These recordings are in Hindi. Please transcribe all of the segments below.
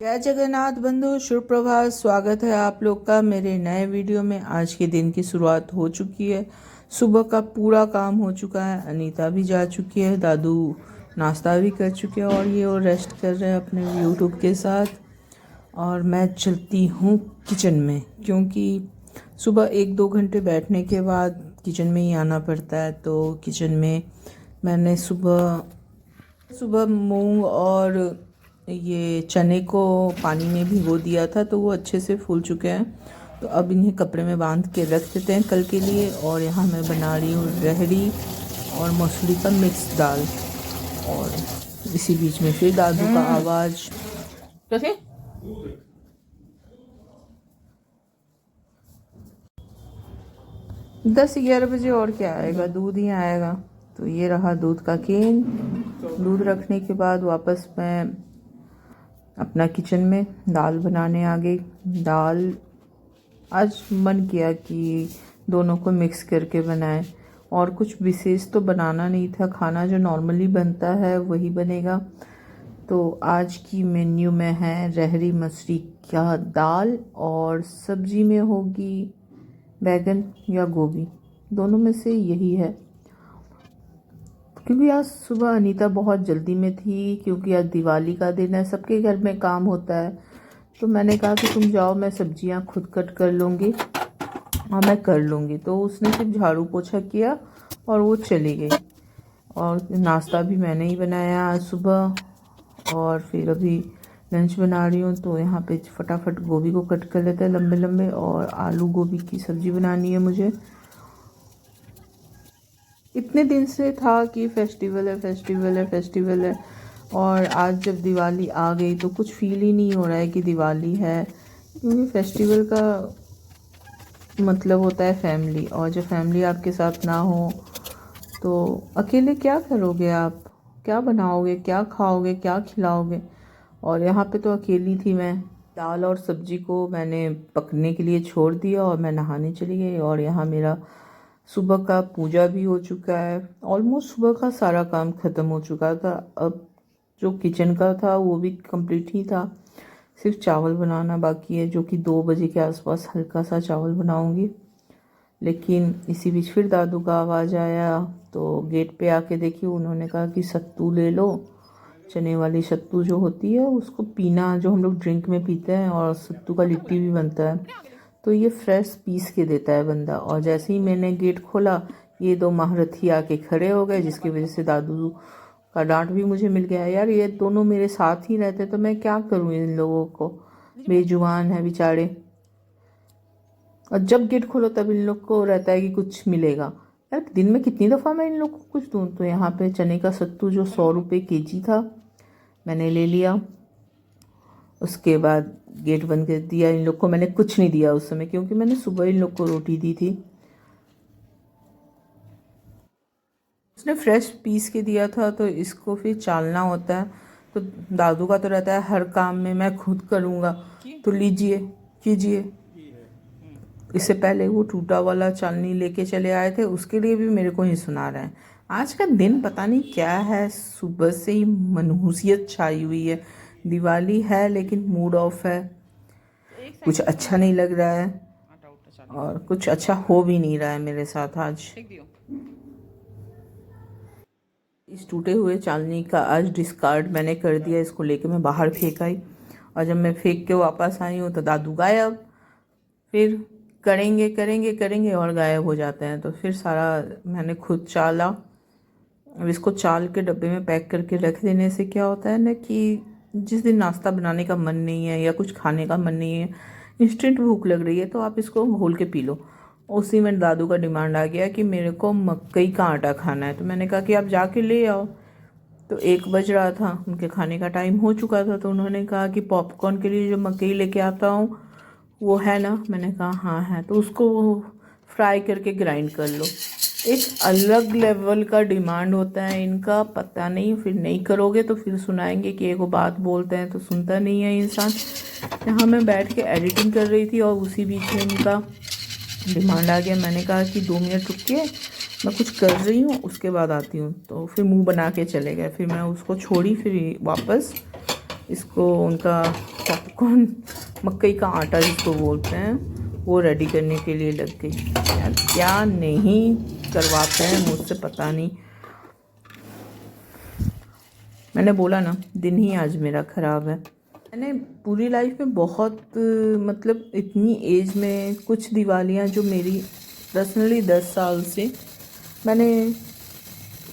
जय जगन्नाथ बंधु, शुभ प्रभात। स्वागत है आप लोग का मेरे नए वीडियो में। आज के दिन की शुरुआत हो चुकी है। सुबह का पूरा काम हो चुका है। अनीता भी जा चुकी है, दादू नाश्ता भी कर चुके हैं और ये और रेस्ट कर रहे हैं अपने यूट्यूब के साथ। और मैं चलती हूँ किचन में, क्योंकि सुबह 1-2 घंटे बैठने के बाद किचन में ही आना पड़ता है। तो किचन में मैंने सुबह सुबह मूंग और ये चने को पानी में भिगो दिया था, तो वो अच्छे से फूल चुके हैं। तो अब इन्हें कपड़े में बांध के रख देते हैं कल के लिए। और यहाँ मैं बना रही हूँ रहड़ी और मसूरी का मिक्स दाल। और इसी बीच में फिर दादू का आवाज़। कैसे 10-11 बजे और क्या आएगा, दूध ही आएगा। तो ये रहा दूध का केन। दूध रखने के बाद वापस मैं अपना किचन में दाल बनाने आ गई। दाल आज मन किया कि दोनों को मिक्स करके बनाए, और कुछ विशेष तो बनाना नहीं था। खाना जो नॉर्मली बनता है वही बनेगा। तो आज की मेन्यू में है रहड़ी मसूरी का दाल, और सब्जी में होगी बैगन या गोभी, दोनों में से यही है। क्योंकि आज सुबह अनीता बहुत जल्दी में थी, क्योंकि आज दिवाली का दिन है, सबके घर में काम होता है। तो मैंने कहा कि तुम जाओ, मैं सब्जियां खुद कट कर लूँगी और मैं कर लूँगी। तो उसने सिर्फ झाड़ू पोछा किया और वो चली गई। और नाश्ता भी मैंने ही बनाया आज सुबह। और फिर अभी लंच बना रही हूँ। तो यहाँ पे फटाफट गोभी को कट कर लेते हैं लंबे लंबे, और आलू गोभी की सब्ज़ी बनानी है मुझे। इतने दिन से था कि फेस्टिवल है फेस्टिवल है फेस्टिवल है, और आज जब दिवाली आ गई तो कुछ फील ही नहीं हो रहा है कि दिवाली है। क्योंकि फेस्टिवल का मतलब होता है फैमिली, और जब फैमिली आपके साथ ना हो तो अकेले क्या करोगे आप, क्या बनाओगे, क्या खाओगे, क्या खिलाओगे। और यहाँ पे तो अकेली थी मैं। दाल और सब्जी को मैंने पकने के लिए छोड़ दिया और मैं नहाने चली गई। और यहाँ मेरा सुबह का पूजा भी हो चुका है। ऑलमोस्ट सुबह का सारा काम ख़त्म हो चुका था। अब जो किचन का था वो भी कंप्लीट ही था, सिर्फ चावल बनाना बाकी है, जो कि 2 बजे के आसपास हल्का सा चावल बनाऊंगी। लेकिन इसी बीच फिर दादू का आवाज़ आया। तो गेट पे आके देखी, उन्होंने कहा कि सत्तू ले लो, चने वाली सत्तू जो होती है उसको पीना, जो हम लोग ड्रिंक में पीते हैं, और सत्तू का लिट्टी भी बनता है। तो ये फ्रेश पीस के देता है बंदा। और जैसे ही मैंने गेट खोला, ये 2 महारथी आके खड़े हो गए, जिसकी वजह से दादू का डांट भी मुझे मिल गया। यार ये दोनों मेरे साथ ही रहते तो मैं क्या करूँ इन लोगों को, बेजुबान है बेचारे। और जब गेट खोलो तब इन लोग को रहता है कि कुछ मिलेगा। यार दिन में कितनी दफ़ा मैं इन लोग को कुछ दूँ। तो यहाँ पे चने का सत्तू जो 100 रुपये केजी था, मैंने ले लिया। उसके बाद गेट बंद कर दिया। इन लोग को मैंने कुछ नहीं दिया उस समय, क्योंकि मैंने सुबह इन लोग को रोटी दी थी। उसने फ्रेश पीस के दिया था, तो इसको फिर चालना होता है। तो दादू का तो रहता है हर काम में मैं खुद करूँगा, तो लीजिए कीजिए। इससे पहले वो टूटा वाला चालनी लेके चले आए थे, उसके लिए भी मेरे को ही सुना रहे हैं। आज का दिन पता नहीं क्या है, सुबह से ही मनहूसियत छाई हुई है। दिवाली है लेकिन मूड ऑफ है, कुछ अच्छा नहीं लग रहा है, और कुछ अच्छा हो भी नहीं रहा है मेरे साथ आज। इस टूटे हुए चालनी का आज डिस्कार्ड मैंने कर दिया। इसको लेके मैं बाहर फेंक आई, और जब मैं फेंक के वापस आई हूँ तो दादू गायब। फिर करेंगे करेंगे करेंगे और गायब हो जाते हैं। तो फिर सारा मैंने खुद चाला। अब इसको चाल के डब्बे में पैक करके रख देने से क्या होता है ना, कि जिस दिन नाश्ता बनाने का मन नहीं है या कुछ खाने का मन नहीं है, इंस्टेंट भूख लग रही है, तो आप इसको घोल के पी लो। उसी में दादू का डिमांड आ गया कि मेरे को मकई का आटा खाना है। तो मैंने कहा कि आप जाके ले आओ। तो 1 बज रहा था, उनके खाने का टाइम हो चुका था। तो उन्होंने कहा कि पॉपकॉर्न के लिए जो मकई लेके आता हूँ वो है ना। मैंने कहा हाँ है। तो उसको फ्राई करके ग्राइंड कर लो। एक अलग लेवल का डिमांड होता है इनका, पता नहीं। फिर नहीं करोगे तो फिर सुनाएंगे कि एगो बात बोलते हैं तो सुनता नहीं है इंसान। यहाँ मैं बैठ के एडिटिंग कर रही थी, और उसी बीच में इनका डिमांड आ गया। मैंने कहा कि 2 मिनट रुकिए, मैं कुछ कर रही हूँ, उसके बाद आती हूँ। तो फिर मुंह बना के चले गए। फिर मैं उसको छोड़ी, फिर वापस इसको उनका पॉपकॉर्न, मकई का आटा जिसको बोलते हैं, वो रेडी करने के लिए लग गई। यार क्या नहीं करवाते हैं मुझसे, पता नहीं। मैंने बोला ना, दिन ही आज मेरा ख़राब है। मैंने पूरी लाइफ में बहुत मतलब इतनी एज में कुछ दिवालियाँ जो मेरी पर्सनली 10 साल से मैंने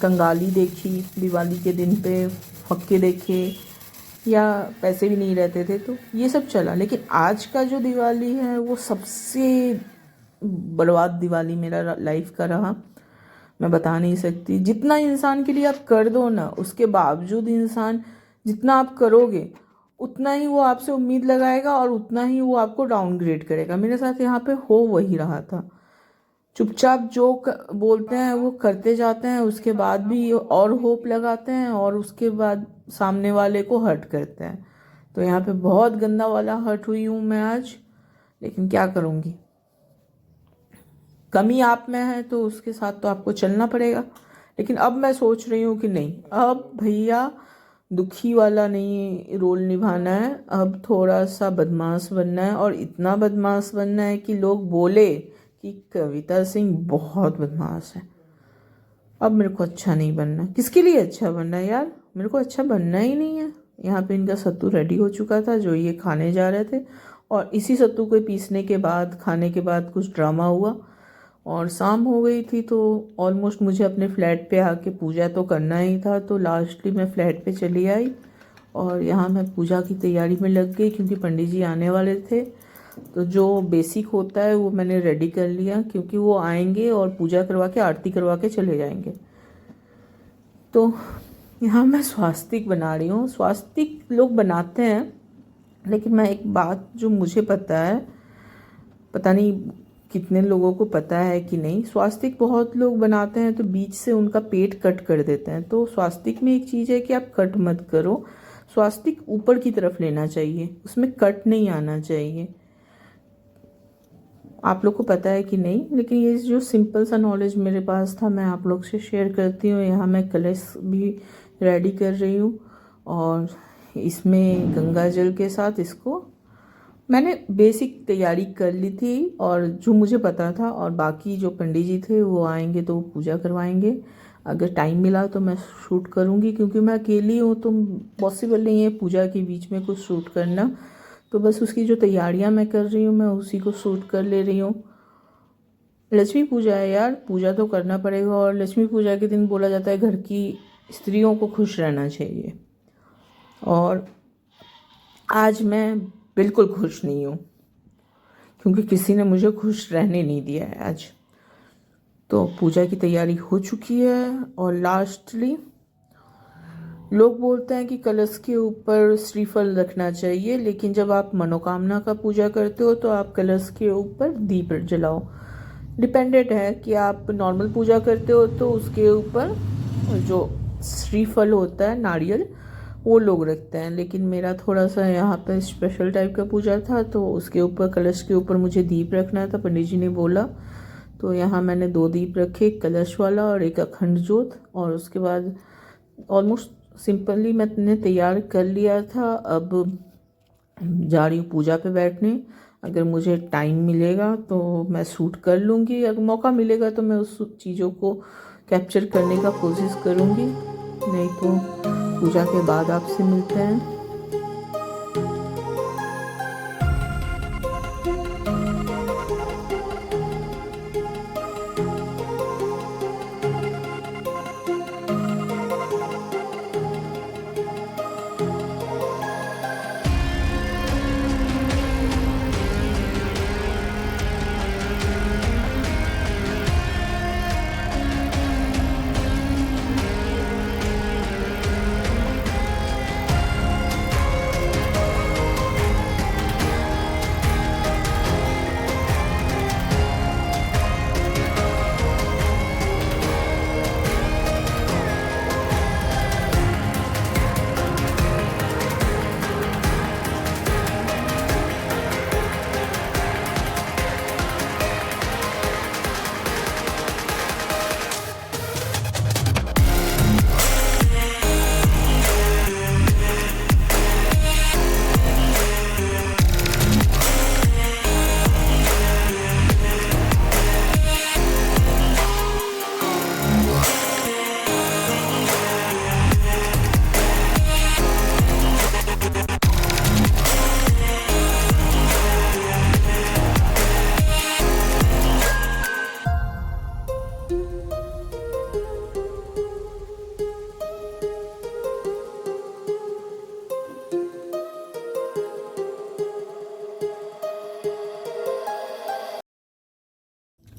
कंगाली देखी, दिवाली के दिन पे फक्के देखे, या पैसे भी नहीं रहते थे तो ये सब चला। लेकिन आज का जो दिवाली है वो सबसे बर्बाद दिवाली मेरा लाइफ का रहा। मैं बता नहीं सकती। जितना इंसान के लिए आप कर दो ना, उसके बावजूद इंसान जितना आप करोगे उतना ही वो आपसे उम्मीद लगाएगा और उतना ही वो आपको डाउनग्रेड करेगा। मेरे साथ यहाँ पे हो वही रहा था। चुपचाप जो बोलते हैं वो करते जाते हैं, उसके बाद भी और होप लगाते हैं और उसके बाद सामने वाले को हर्ट करते हैं। तो यहाँ पे बहुत गंदा वाला हर्ट हुई हूँ मैं आज, लेकिन क्या करूँगी, कमी आप में है तो उसके साथ तो आपको चलना पड़ेगा। लेकिन अब मैं सोच रही हूँ कि नहीं, अब भैया दुखी वाला नहीं रोल निभाना है, अब थोड़ा सा बदमाश बनना है। और इतना बदमाश बनना है कि लोग बोले कि कविता सिंह बहुत बदमाश है। अब मेरे को अच्छा नहीं बनना। किसके लिए अच्छा बनना है यार, मेरे को अच्छा बनना ही नहीं है। यहाँ पे इनका सत्तू रेडी हो चुका था जो ये खाने जा रहे थे, और इसी सत्तू को पीसने के बाद, खाने के बाद कुछ ड्रामा हुआ और शाम हो गई थी। तो ऑलमोस्ट मुझे अपने फ्लैट पे आके पूजा तो करना ही था, तो लास्टली मैं फ्लैट पे चली आई और यहाँ मैं पूजा की तैयारी में लग गई, क्योंकि पंडित जी आने वाले थे। तो जो बेसिक होता है वो मैंने रेडी कर लिया, क्योंकि वो आएंगे और पूजा करवा के आरती करवा के चले जाएंगे। तो यहाँ मैं स्वास्तिक बना रही हूँ। स्वास्तिक लोग बनाते हैं, लेकिन मैं एक बात जो मुझे पता है, पता नहीं कितने लोगों को पता है कि नहीं, स्वास्तिक बहुत लोग बनाते हैं तो बीच से उनका पेट कट कर देते हैं। तो स्वास्तिक में एक चीज़ है कि आप कट मत करो, स्वास्तिक ऊपर की तरफ लेना चाहिए, उसमें कट नहीं आना चाहिए। आप लोग को पता है कि नहीं, लेकिन ये जो सिंपल सा नॉलेज मेरे पास था मैं आप लोग से शेयर करती हूँ। यहाँ मैं कलश भी रेडी कर रही हूँ और इसमें गंगा जल के साथ इसको मैंने बेसिक तैयारी कर ली थी, और जो मुझे पता था। और बाकी जो पंडित जी थे वो आएंगे तो पूजा करवाएंगे। अगर टाइम मिला तो मैं शूट करूँगी, क्योंकि मैं अकेली हूँ तो पॉसिबल नहीं है पूजा के बीच में कुछ शूट करना। तो बस उसकी जो तैयारियां मैं कर रही हूँ मैं उसी को शूट कर ले रही हूँ। लक्ष्मी पूजा है यार, पूजा तो करना पड़ेगा। और लक्ष्मी पूजा के दिन बोला जाता है घर की स्त्रियों को खुश रहना चाहिए, और आज मैं बिल्कुल खुश नहीं हूँ, क्योंकि किसी ने मुझे खुश रहने नहीं दिया है आज। तो पूजा की तैयारी हो चुकी है, और लास्टली लोग बोलते हैं कि कलश के ऊपर श्रीफल रखना चाहिए, लेकिन जब आप मनोकामना का पूजा करते हो तो आप कलश के ऊपर दीप जलाओ। डिपेंडेंट है कि आप नॉर्मल पूजा करते हो तो उसके ऊपर जो श्रीफल होता है, नारियल, वो लोग रखते हैं। लेकिन मेरा थोड़ा सा यहाँ पे स्पेशल टाइप का पूजा था, तो उसके ऊपर, कलश के ऊपर मुझे दीप रखना था, पंडित जी ने बोला। तो यहाँ मैंने 2 दीप रखे, एक कलश वाला और एक अखंड ज्योत। और उसके बाद ऑलमोस्ट सिंपली मैंने तैयार कर लिया था। अब जा रही हूँ पूजा पे बैठने। अगर मुझे टाइम मिलेगा तो मैं शूट कर लूँगी, अगर मौका मिलेगा तो मैं उस चीज़ों को कैप्चर करने का कोशिश करूँगी, नहीं तो पूजा के बाद आपसे मिलते हैं।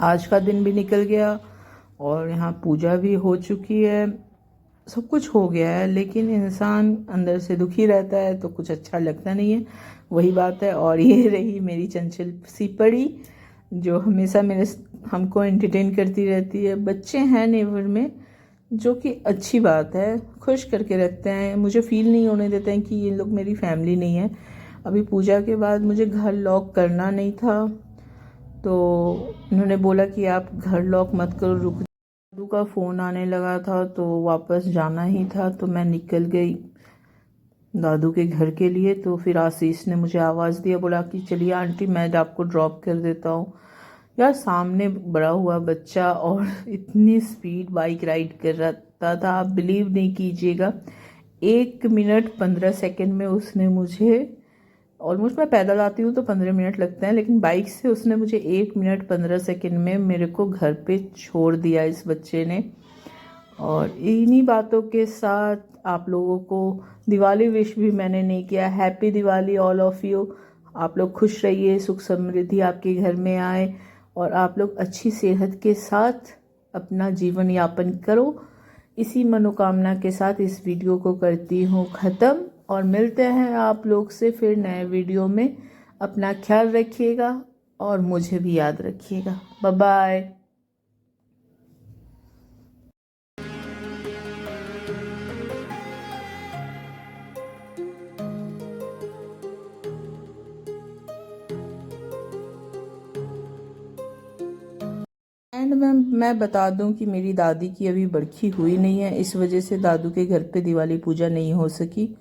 आज का दिन भी निकल गया और यहाँ पूजा भी हो चुकी है, सब कुछ हो गया है, लेकिन इंसान अंदर से दुखी रहता है तो कुछ अच्छा लगता नहीं है, वही बात है। और ये रही मेरी चंचल सी पड़ी जो हमेशा हमको एंटरटेन करती रहती है। बच्चे हैं नेबर में, जो कि अच्छी बात है, खुश करके रखते हैं, मुझे फील नहीं होने देते हैं कि ये लोग मेरी फैमिली नहीं है। अभी पूजा के बाद मुझे घर लॉक करना नहीं था, तो उन्होंने बोला कि आप घर लॉक मत करो, रुक। दादू का फ़ोन आने लगा था तो वापस जाना ही था, तो मैं निकल गई दादू के घर के लिए। तो फिर आशीष ने मुझे आवाज़ दिया, बोला कि चलिए आंटी मैं आपको ड्रॉप कर देता हूँ। यार सामने बड़ा हुआ बच्चा और इतनी स्पीड बाइक राइड कर रहा था, आप बिलीव नहीं कीजिएगा, 1 मिनट 15 सेकंड में उसने मुझे, ऑलमोस्ट मैं पैदल आती हूँ तो 15 मिनट लगते हैं, लेकिन बाइक से उसने मुझे 1 मिनट 15 सेकंड में मेरे को घर पे छोड़ दिया इस बच्चे ने। और इन्हीं बातों के साथ आप लोगों को दिवाली विश भी मैंने नहीं किया। Happy Diwali all of you. आप लोग खुश रहिए, सुख समृद्धि आपके घर में आए और आप लोग अच्छी सेहत के साथ अपना जीवन यापन करो। इसी मनोकामना के साथ इस वीडियो को करती हूँ ख़त्म और मिलते हैं आप लोग से फिर नए वीडियो में। अपना ख्याल रखिएगा और मुझे भी याद रखिएगा। Bye bye. एंड मैं बता दूं कि मेरी दादी की अभी बरखी हुई नहीं है, इस वजह से दादू के घर पे दिवाली पूजा नहीं हो सकी।